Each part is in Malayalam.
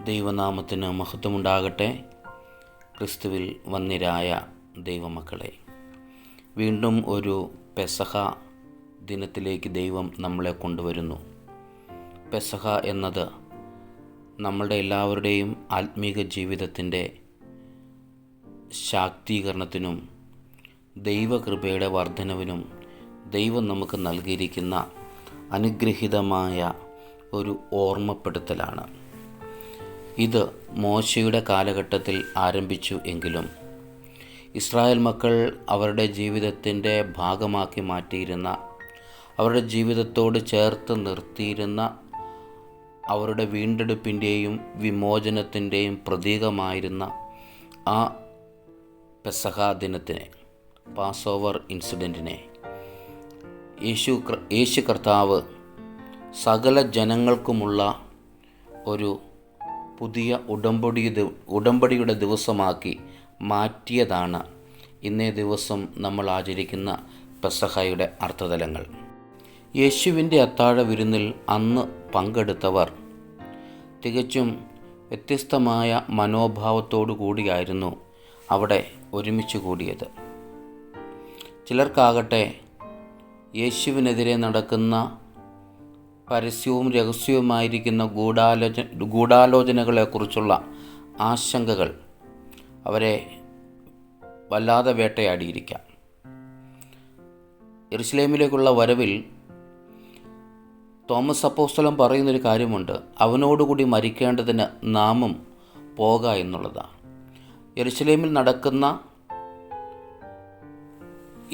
ദൈവനാമത്തിന് മഹത്വമുണ്ടാകട്ടെ. ക്രിസ്തുവിൽ വന്യരായ ദൈവമക്കളെ, വീണ്ടും ഒരു പെസഹ ദിനത്തിലേക്ക് ദൈവം നമ്മളെ കൊണ്ടുവരുന്നു. പെസഹ എന്നത് നമ്മളുടെ എല്ലാവരുടെയും ആത്മീക ജീവിതത്തിൻ്റെ ശാക്തീകരണത്തിനും ദൈവകൃപയുടെ വർധനവിനും ദൈവം നമുക്ക് നൽകിയിരിക്കുന്ന അനുഗ്രഹീതമായ ഒരു ഓർമ്മപ്പെടുത്തലാണ്. ഇത് മോശയുടെ കാലഘട്ടത്തിൽ ആരംഭിച്ചു എങ്കിലും ഇസ്രായേൽ മക്കൾ അവരുടെ ജീവിതത്തിൻ്റെ ഭാഗമാക്കി മാറ്റിയിരുന്ന, അവരുടെ ജീവിതത്തോട് ചേർത്ത് നിർത്തിയിരുന്ന അവരുടെ വീണ്ടെടുപ്പിൻ്റെയും വിമോചനത്തിൻ്റെയും പ്രതീകമായിരുന്ന ആ പെസഹ ദിനത്തിനെ, പാസ് ഓവർ ഇൻസിഡൻറ്റിനെ യേശു കർത്താവ് സകല ജനങ്ങൾക്കുമുള്ള ഒരു പുതിയ ഉടമ്പടിയുടെ ദിവസമാക്കി മാറ്റിയതാണ് ഇന്നേ ദിവസം നമ്മൾ ആചരിക്കുന്ന പെസഹയുടെ അർത്ഥതലങ്ങൾ. യേശുവിൻ്റെ അത്താഴ വിരുന്നിൽ അന്ന് പങ്കെടുത്തവർ തികച്ചും വ്യത്യസ്തമായ മനോഭാവത്തോടു കൂടിയായിരുന്നു അവിടെ ഒരുമിച്ച് കൂടിയത്. ചിലർക്കാകട്ടെ യേശുവിനെതിരെ നടക്കുന്ന പരസ്യവും രഹസ്യവുമായിരിക്കുന്ന ഗൂഢാലോചനകളെക്കുറിച്ചുള്ള ആശങ്കകൾ അവരെ വല്ലാതെ വേട്ടയാടിയിരിക്കാം. യെരുശലേമിലേക്കുള്ള വരവിൽ തോമസ് അപ്പോസ്തലൻ പറയുന്നൊരു കാര്യമുണ്ട്: അവനോടുകൂടി മരിക്കേണ്ടതിന് നാമും പോക എന്നുള്ളതാണ്. യെരുശലേമിൽ നടക്കുന്ന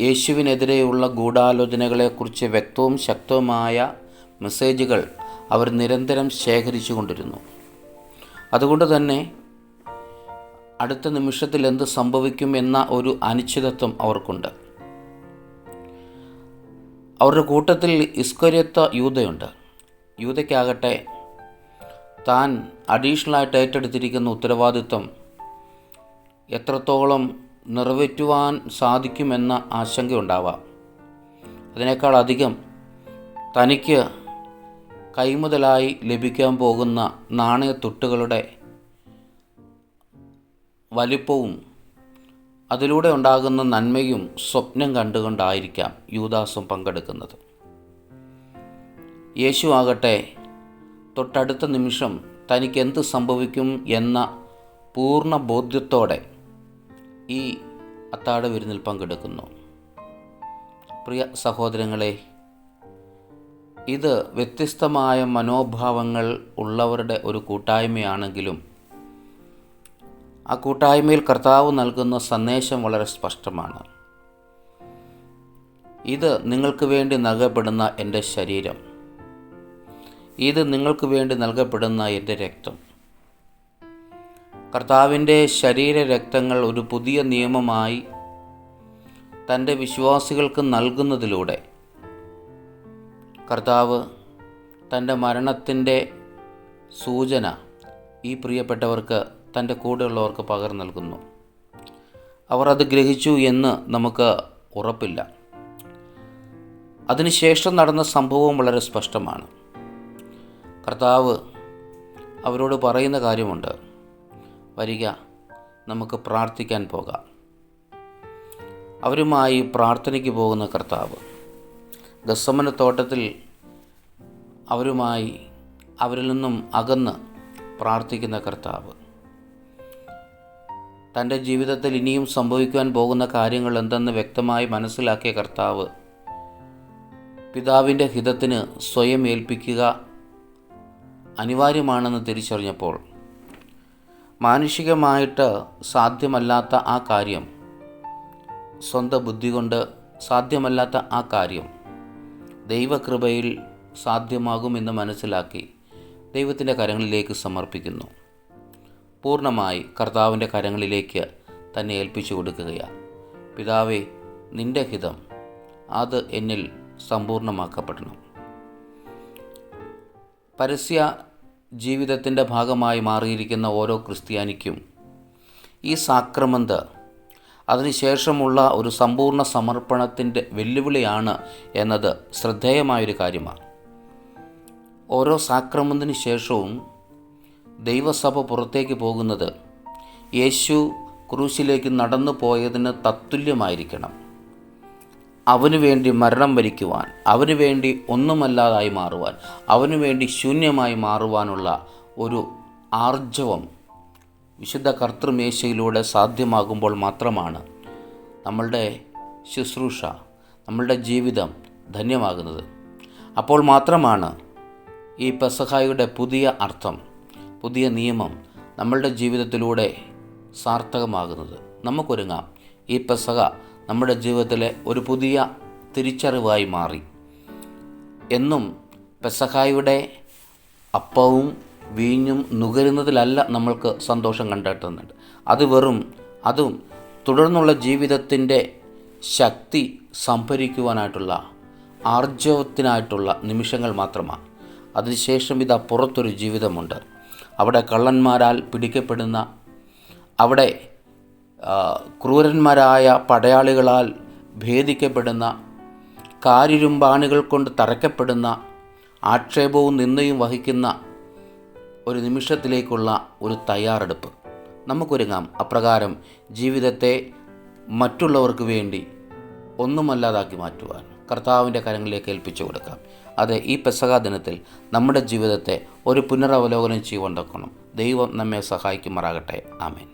യേശുവിനെതിരെയുള്ള ഗൂഢാലോചനകളെക്കുറിച്ച് വ്യക്തവും ശക്തവുമായ മെസ്സേജുകൾ അവർ നിരന്തരം ശേഖരിച്ചു കൊണ്ടിരുന്നു. അതുകൊണ്ട് തന്നെ അടുത്ത നിമിഷത്തിൽ എന്ത് സംഭവിക്കും എന്ന ഒരു അനിശ്ചിതത്വം അവർക്കുണ്ട്. അവരുടെ കൂട്ടത്തിൽ ഇസ്കര്യോത്ത് യൂദയുണ്ട്. യൂദയ്ക്കാകട്ടെ താൻ അഡീഷണലായിട്ട് ഏറ്റെടുത്തിരിക്കുന്ന ഉത്തരവാദിത്വം എത്രത്തോളം നിറവേറ്റുവാൻ സാധിക്കുമെന്ന ആശങ്കയുണ്ടാവാം. അതിനേക്കാൾ അധികം തനിക്ക് കൈമുതലായി ലഭിക്കാൻ പോകുന്ന നാണയത്തുട്ടുകളുടെ വലിപ്പവും അതിലൂടെ ഉണ്ടാകുന്ന നന്മയും സ്വപ്നം കണ്ടുകൊണ്ടായിരിക്കാം യൂദാസും പങ്കെടുക്കുന്നത്. യേശു ആകട്ടെ തൊട്ടടുത്ത നിമിഷം തനിക്ക് എന്ത് സംഭവിക്കും എന്ന പൂർണ്ണ ബോധ്യത്തോടെ ഈ അത്താഴ വിരുന്നിൽ പങ്കെടുക്കുന്നു. പ്രിയ സഹോദരങ്ങളെ, ഇത് വ്യത്യസ്തമായ മനോഭാവങ്ങൾ ഉള്ളവരുടെ ഒരു കൂട്ടായ്മയാണെങ്കിലും ആ കൂട്ടായ്മയിൽ കർത്താവ് നൽകുന്ന സന്ദേശം വളരെ സ്പഷ്ടമാണ്. ഇത് നിങ്ങൾക്ക് വേണ്ടി നൽകപ്പെടുന്ന എൻ്റെ ശരീരം, ഇത് നിങ്ങൾക്ക് വേണ്ടി നൽകപ്പെടുന്ന എൻ്റെ രക്തം. കർത്താവിൻ്റെ ശരീര രക്തങ്ങൾ ഒരു പുതിയ നിയമമായി തൻ്റെ വിശ്വാസികൾക്ക് നൽകുന്നതിലൂടെ കർത്താവ് തൻ്റെ മരണത്തിൻ്റെ സൂചന ഈ പ്രിയപ്പെട്ടവർക്ക്, തൻ്റെ കൂടെയുള്ളവർക്ക് പകർന്നു നൽകുന്നു. അവർ അത് ഗ്രഹിച്ചു എന്ന് നമുക്ക് ഉറപ്പില്ല. അതിനുശേഷം നടന്ന സംഭവം വളരെ സ്പഷ്ടമാണ്. കർത്താവ് അവരോട് പറയുന്ന കാര്യമുണ്ട്: വരിക, നമുക്ക് പ്രാർത്ഥിക്കാൻ പോകാം. അവരുമായി പ്രാർത്ഥനയ്ക്ക് പോകുന്ന കർത്താവ്, ഗത്സമന തോട്ടത്തിൽ അവരിൽ നിന്നും അകന്ന് പ്രാർത്ഥിക്കുന്ന കർത്താവ്, തൻ്റെ ജീവിതത്തിൽ ഇനിയും സംഭവിക്കുവാൻ പോകുന്ന കാര്യങ്ങൾ എന്തെന്ന് വ്യക്തമായി മനസ്സിലാക്കിയ കർത്താവ് പിതാവിൻ്റെ ഹിതത്തിന് സ്വയം ഏൽപ്പിക്കുക അനിവാര്യമാണെന്ന് തിരിച്ചറിഞ്ഞപ്പോൾ മാനുഷികമായിട്ട് സാധ്യമല്ലാത്ത ആ കാര്യം, സ്വന്തം ബുദ്ധി കൊണ്ട് സാധ്യമല്ലാത്ത ആ കാര്യം ദൈവകൃപയിൽ സാധ്യമാകുമെന്ന് മനസ്സിലാക്കി ദൈവത്തിൻ്റെ കരങ്ങളിലേക്ക് സമർപ്പിക്കുന്നു. പൂർണ്ണമായി കർത്താവിൻ്റെ കരങ്ങളിലേക്ക് തന്നെ ഏൽപ്പിച്ചു കൊടുക്കുകയാണ്. പിതാവേ, നിൻ്റെ ഹിതം അത് എന്നിൽ സമ്പൂർണ്ണമാക്കപ്പെടണം. പരസ്യ ജീവിതത്തിൻ്റെ ഭാഗമായി മാറിയിരിക്കുന്ന ഓരോ ക്രിസ്ത്യാനിക്കും ഈ സാക്രമന്റ് അതിനുശേഷമുള്ള ഒരു സമ്പൂർണ്ണ സമർപ്പണത്തിൻ്റെ വെല്ലുവിളിയാണ് എന്നത് ശ്രദ്ധേയമായൊരു കാര്യമാണ്. ഓരോ സാക്രമന്തിന് ശേഷവും ദൈവസഭ പുറത്തേക്ക് പോകുന്നത് യേശു ക്രൂശിലേക്ക് നടന്നു പോയതിന് തത്തുല്യമായിരിക്കണം. അവനു വേണ്ടി മരണം വരിക്കുവാൻ, അവനു വേണ്ടി ഒന്നുമല്ലാതായി മാറുവാൻ, അവനു വേണ്ടി ശൂന്യമായി മാറുവാനുള്ള ഒരു ആർജവം വിശുദ്ധ കർത്തൃമേശയിലൂടെ സാധ്യമാകുമ്പോൾ മാത്രമാണ് നമ്മളുടെ ശുശ്രൂഷ, നമ്മളുടെ ജീവിതം ധന്യമാകുന്നത്. അപ്പോൾ മാത്രമാണ് ഈ പെസഹായുടെ പുതിയ അർത്ഥം, പുതിയ നിയമം നമ്മളുടെ ജീവിതത്തിലൂടെ സാർത്ഥകമാകുന്നത്. നമുക്കൊരുങ്ങാം. ഈ പെസഹ നമ്മുടെ ജീവിതത്തിലെ ഒരു പുതിയ തിരിച്ചറിവായി മാറി. എന്നും പെസഹായുടെ അപ്പവും വീഞ്ഞും നുകരുന്നതിലല്ല നമ്മൾക്ക് സന്തോഷം കണ്ടെത്തുന്നുണ്ട്. അതും തുടർന്നുള്ള ജീവിതത്തിൻ്റെ ശക്തി സംഭരിക്കുവാനായിട്ടുള്ള ആർജവത്തിനായിട്ടുള്ള നിമിഷങ്ങൾ മാത്രമാണ്. അതിനുശേഷം ഇതാ പുറത്തൊരു ജീവിതമുണ്ട്. അവിടെ കള്ളന്മാരാൽ പിടിക്കപ്പെടുന്ന, അവിടെ ക്രൂരന്മാരായ പടയാളികളാൽ ഭേദിക്കപ്പെടുന്ന, കാരിരുമ്പാണികൾ കൊണ്ട് തറയ്ക്കപ്പെടുന്ന, ആക്ഷേപവും നിന്ദയും വഹിക്കുന്ന ഒരു നിമിഷത്തിലേക്കുള്ള ഒരു തയ്യാറെടുപ്പ്. നമുക്കൊരുങ്ങാം അപ്രകാരം ജീവിതത്തെ മറ്റുള്ളവർക്ക് വേണ്ടി ഒന്നുമല്ലാതാക്കി മാറ്റുവാൻ കർത്താവിൻ്റെ കരങ്ങളിലേക്ക് ഏൽപ്പിച്ചു കൊടുക്കാം. അത് ഈ പെസഹാ ദിനത്തിൽ നമ്മുടെ ജീവിതത്തെ ഒരു പുനരവലോകനം ചെയ്യുവാൻ തക്കണം. ദൈവം നമ്മെ സഹായിക്കുമാറാകട്ടെ. ആമേൻ.